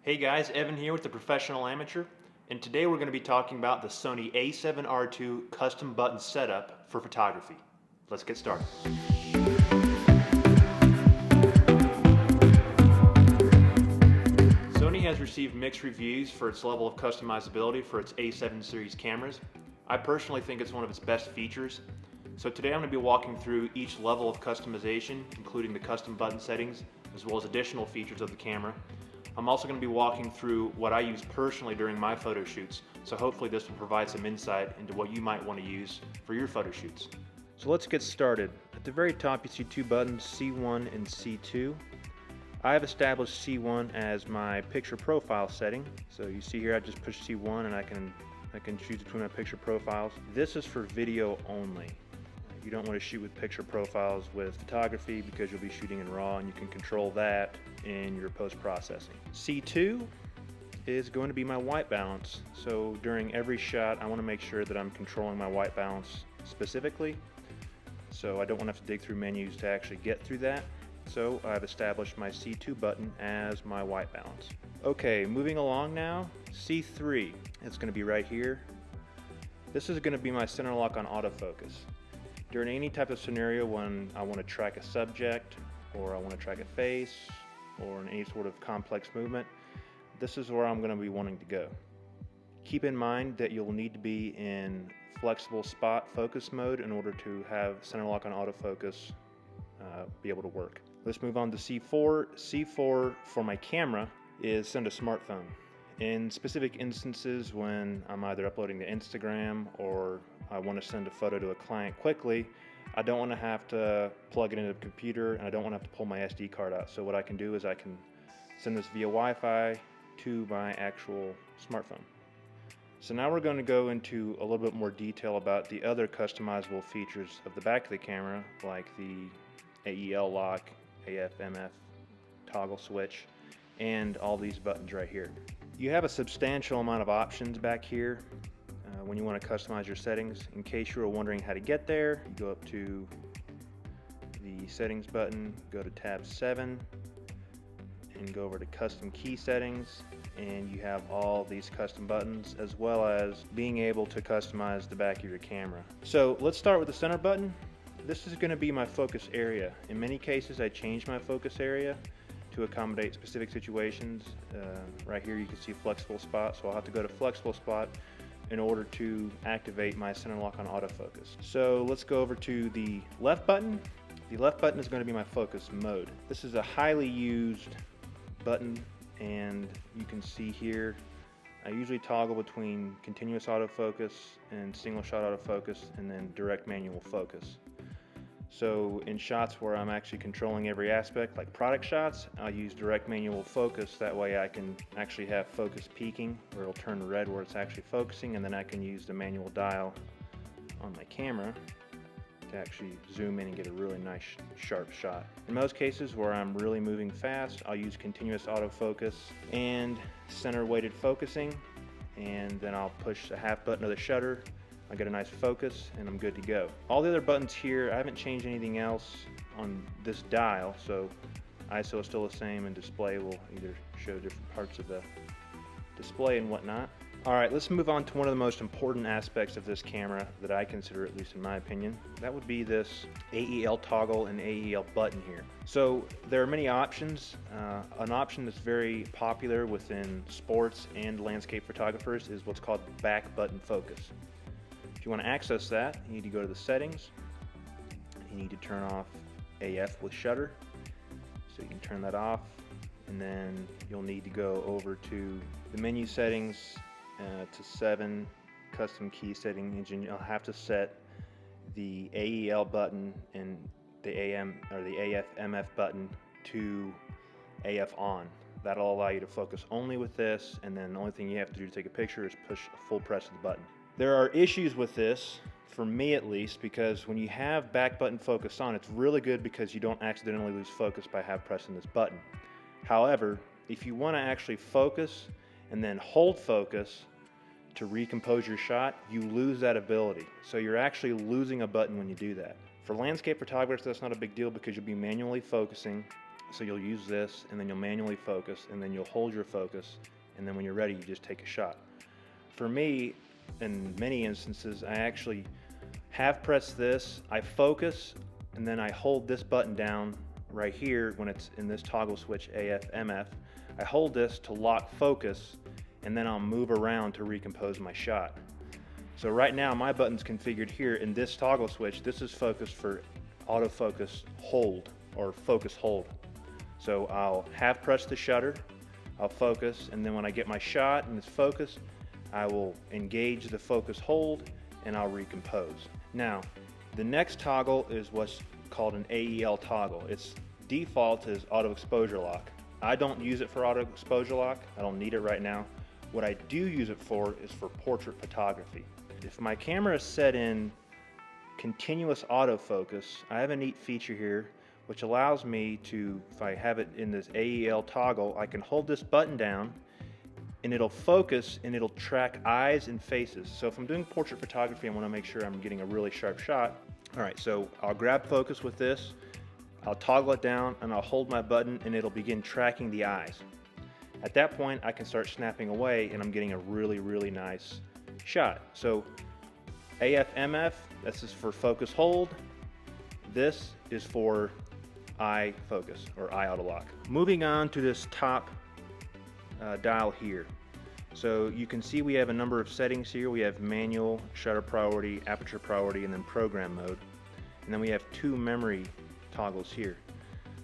Hey guys, Evan here with the Professional Amateur, and today we're going to be talking about the Sony A7R II custom button setup for photography. Let's get started. Sony has received mixed reviews for its level of customizability for its A7 series cameras. I personally think it's one of its best features. So today I'm going to be walking through each level of customization, including the custom button settings, as well as additional features of the camera. I'm also going to be walking through what I use personally during my photo shoots, so hopefully this will provide some insight into what you might want to use for your photo shoots. So let's get started. At the very top you see two buttons, C1 and C2. I have established C1 as my picture profile setting. So you see here I just push C1 and I can choose between my picture profiles. This is for video only. You don't want to shoot with picture profiles with photography because you'll be shooting in RAW, and you can control that in your post-processing. C2 is going to be my white balance. So during every shot I want to make sure that I'm controlling my white balance specifically. So I don't want to have to dig through menus to actually get through that. So I've established my C2 button as my white balance. Okay, moving along now, C3. It's going to be right here. This is going to be my center lock on autofocus. During any type of scenario when I want to track a subject, or I want to track a face, or in any sort of complex movement, this is where I'm going to be wanting to go. Keep in mind that you'll need to be in flexible spot focus mode in order to have center lock on autofocus be able to work. Let's move on to C4. C4 for my camera is send a smartphone. In specific instances when I'm either uploading to Instagram or I want to send a photo to a client quickly, I don't want to have to plug it into the computer, and I don't want to have to pull my SD card out. So what I can do is I can send this via Wi-Fi to my actual smartphone. So now we're going to go into a little bit more detail about the other customizable features of the back of the camera, like the AEL lock, AF/MF toggle switch, and all these buttons right here. You have a substantial amount of options back here when you want to customize your settings. In case you were wondering how to get there, you go up to the settings button, go to tab 7, and go over to custom key settings, and you have all these custom buttons as well as being able to customize the back of your camera. So let's start with the center button. This is going to be my focus area. In many cases I change my focus area to accommodate specific situations. Right here you can see flexible spot, so I'll have to go to flexible spot in order to activate my center lock on autofocus. So let's go over to the left button. The left button is going to be my focus mode. This is a highly used button, and you can see here I usually toggle between continuous autofocus and single shot autofocus and then direct manual focus. So in shots where I'm actually controlling every aspect, like product shots, I'll use direct manual focus. That way I can actually have focus peaking, where it'll turn red where it's actually focusing, and then I can use the manual dial on my camera to actually zoom in and get a really nice sharp shot. In most cases where I'm really moving fast, I'll use continuous autofocus and center weighted focusing, and then I'll push the half button of the shutter. I get a nice focus and I'm good to go. All the other buttons here, I haven't changed anything else on this dial, so ISO is still the same, and display will either show different parts of the display and whatnot. Alright, let's move on to one of the most important aspects of this camera that I consider, at least in my opinion. That would be this AEL toggle and AEL button here. So there are many options. An option that's very popular within sports and landscape photographers is what's called back button focus. If you want to access that, you need to go to the settings. You need to turn off AF with shutter, so you can turn that off, and then you'll need to go over to the menu settings to 7, custom key settings, and you'll have to set the AEL button and the AM or the AF/MF button to AF on. That'll allow you to focus only with this, and then the only thing you have to do to take a picture is push a full press of the button. There are issues with this, for me at least, because when you have back button focus on, it's really good because you don't accidentally lose focus by pressing this button. However, if you want to actually focus and then hold focus to recompose your shot, you lose that ability. So you're actually losing a button when you do that. For landscape photographers, that's not a big deal because you'll be manually focusing. So you'll use this, and then you'll manually focus, and then you'll hold your focus, and then when you're ready, you just take a shot. For me, in many instances, I actually have pressed this, I focus, and then I hold this button down right here when it's in this toggle switch AF/MF. I hold this to lock focus, and then I'll move around to recompose my shot. So right now my button's configured here in this toggle switch. This is focused for autofocus hold or focus hold. So I'll have press the shutter, I'll focus, and then when I get my shot and it's focused, I will engage the focus hold and I'll recompose. Now, the next toggle is what's called an AEL toggle. Its default is auto exposure lock. I don't use it for auto exposure lock. I don't need it right now. What I do use it for is for portrait photography. If my camera is set in continuous autofocus, I have a neat feature here which allows me to, if I have it in this AEL toggle, I can hold this button down and it'll focus and it'll track eyes and faces. So if I'm doing portrait photography, I want to make sure I'm getting a really sharp shot. All right, so I'll grab focus with this, I'll toggle it down, and I'll hold my button and it'll begin tracking the eyes. At that point, I can start snapping away and I'm getting a really, really nice shot. So AF/MF, this is for focus hold. This is for eye focus or eye auto lock. Moving on to this top dial here. So you can see we have a number of settings here. We have manual, shutter priority, aperture priority, and then program mode. And then we have two memory toggles here.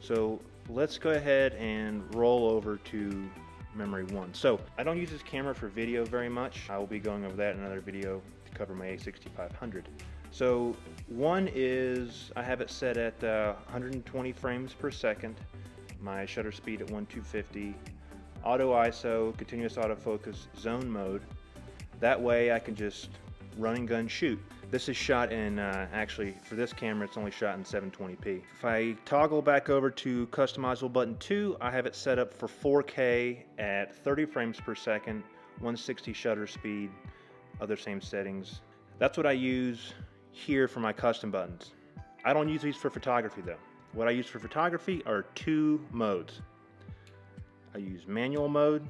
So let's go ahead and roll over to memory 1. So I don't use this camera for video very much. I will be going over that in another video to cover my A6500. So one is I have it set at 120 frames per second, my shutter speed at 1/250, auto ISO, continuous autofocus, zone mode. That way I can just run and gun shoot. This is shot in, actually for this camera it's only shot in 720p. If I toggle back over to customizable button 2, I have it set up for 4K at 30 frames per second, 160 shutter speed, other same settings. That's what I use here for my custom buttons. I don't use these for photography though. What I use for photography are two modes. I use manual mode.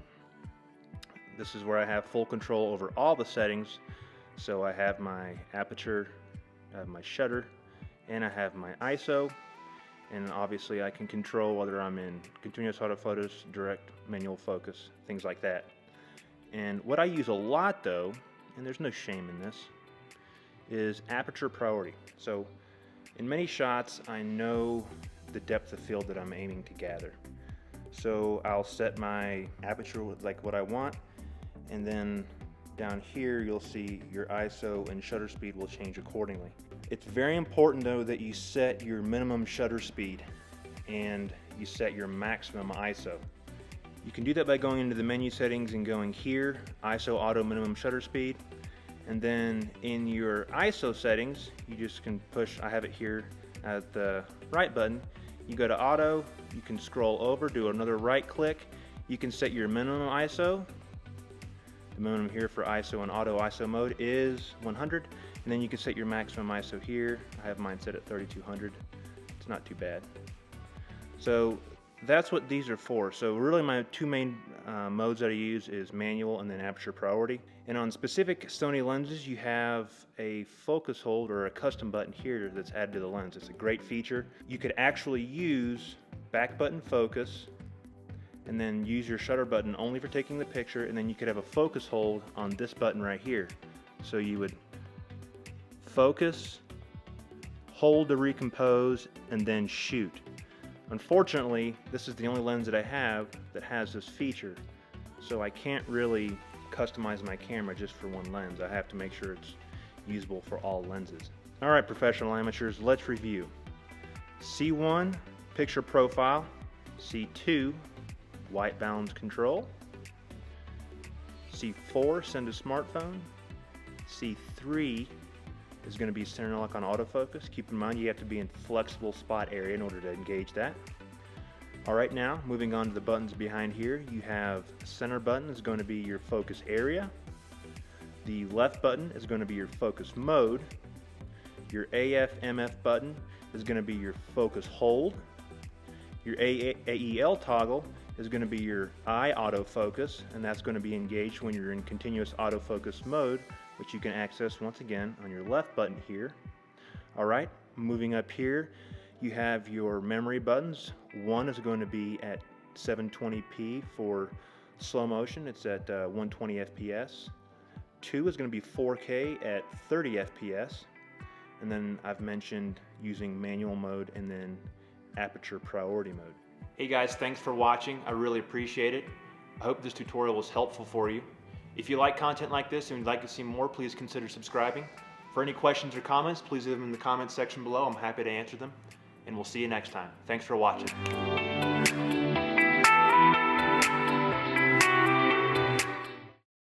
This is where I have full control over all the settings. So I have my aperture, I have my shutter, and I have my ISO. And obviously I can control whether I'm in continuous autofocus, direct manual focus, things like that. And what I use a lot though, and there's no shame in this, is aperture priority. So in many shots I know the depth of field that I'm aiming to gather. So I'll set my aperture with like what I want, and then down here you'll see your ISO and shutter speed will change accordingly. It's very important though that you set your minimum shutter speed and you set your maximum ISO. You can do that by going into the menu settings and going here, ISO auto minimum shutter speed, and then in your ISO settings you just can push, I have it here at the right button, you go to auto, you can scroll over, do another right click, you can set your minimum ISO. The minimum here for ISO and auto ISO mode is 100, and then you can set your maximum ISO here. I have mine set at 3200. It's not too bad. So that's what these are for. So really my two main modes that I use is manual and then aperture priority. And on specific Sony lenses you have a focus hold or a custom button here that's added to the lens. It's a great feature. You could actually use back button focus and then use your shutter button only for taking the picture, and then you could have a focus hold on this button right here. So you would focus, hold to recompose, and then shoot. Unfortunately, this is the only lens that I have that has this feature, so I can't really customize my camera just for one lens. I have to make sure it's usable for all lenses. Alright, professional amateurs, let's review. C1, picture profile. C2, white balance control. C4, send to smartphone. C3 is going to be center lock on autofocus. Keep in mind you have to be in flexible spot area in order to engage that. Alright, now moving on to the buttons behind here, you have center button is going to be your focus area. The left button is going to be your focus mode. Your AF/MF button is going to be your focus hold. Your AEL toggle is going to be your eye autofocus, and that's going to be engaged when you're in continuous autofocus mode, which you can access once again on your left button here. Alright, moving up here, you have your memory buttons. One is going to be at 720p for slow motion, it's at 120 FPS. 2 is going to be 4K at 30 FPS. And then I've mentioned using manual mode and then aperture priority mode. Hey guys, thanks for watching. I really appreciate it. I hope this tutorial was helpful for you. If you like content like this and would like to see more, please consider subscribing. For any questions or comments, please leave them in the comments section below. I'm happy to answer them. And we'll see you next time. Thanks for watching.